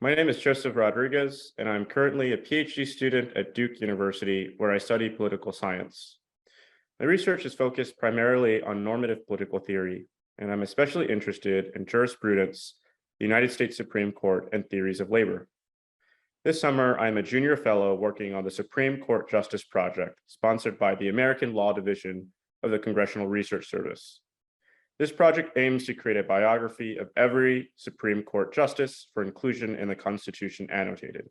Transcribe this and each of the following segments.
My name is Joseph Rodriguez, and I'm currently a PhD student at Duke University, where I study political science. My research is focused primarily on normative political theory, and I'm especially interested in jurisprudence, the United States Supreme Court, and theories of labor. This summer, I'm a junior fellow working on the Supreme Court Justice Project, sponsored by the American Law Division of the Congressional Research Service. This project aims to create a biography of every Supreme Court justice for inclusion in the Constitution Annotated.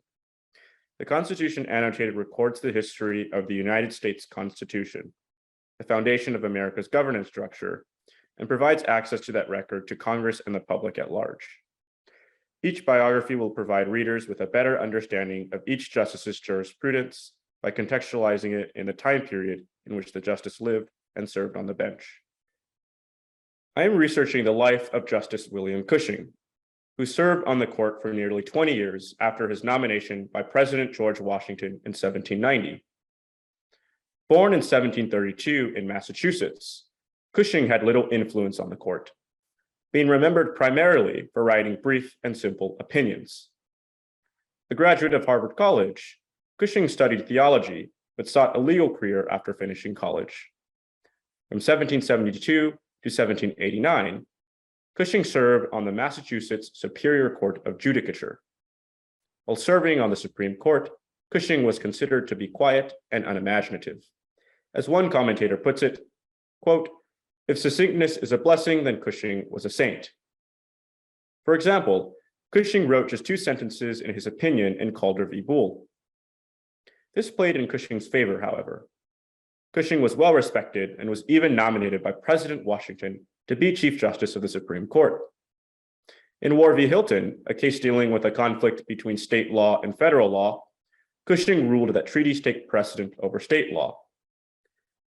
The Constitution Annotated records the history of the United States Constitution, the foundation of America's governance structure, and provides access to that record to Congress and the public at large. Each biography will provide readers with a better understanding of each justice's jurisprudence by contextualizing it in the time period in which the justice lived and served on the bench. I am researching the life of Justice William Cushing, who served on the court for nearly 20 years after his nomination by President George Washington in 1790. Born in 1732 in Massachusetts, Cushing had little influence on the court, being remembered primarily for writing brief and simple opinions. A graduate of Harvard College, Cushing studied theology, but sought a legal career after finishing college. From 1772 to 1789, Cushing served on the Massachusetts Superior Court of Judicature. While serving on the Supreme Court, Cushing was considered to be quiet and unimaginative. As one commentator puts it, quote, "If succinctness is a blessing, then Cushing was a saint." For example, Cushing wrote just 2 sentences in his opinion in Calder v. Boole. This played in Cushing's favor, however. Cushing was well respected and was even nominated by President Washington to be Chief Justice of the Supreme Court. In War v. Hilton, a case dealing with a conflict between state law and federal law, Cushing ruled that treaties take precedent over state law,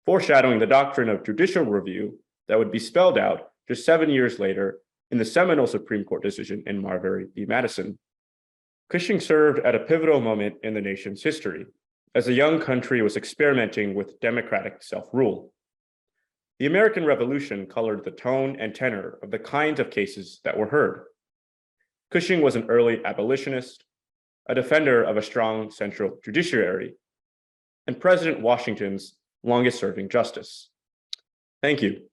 foreshadowing the doctrine of judicial review that would be spelled out just 7 years later in the seminal Supreme Court decision in Marbury v. Madison. Cushing served at a pivotal moment in the nation's history, as the young country was experimenting with democratic self-rule. The American Revolution colored the tone and tenor of the kinds of cases that were heard. Cushing was an early abolitionist, a defender of a strong central judiciary, and President Washington's longest-serving justice. Thank you.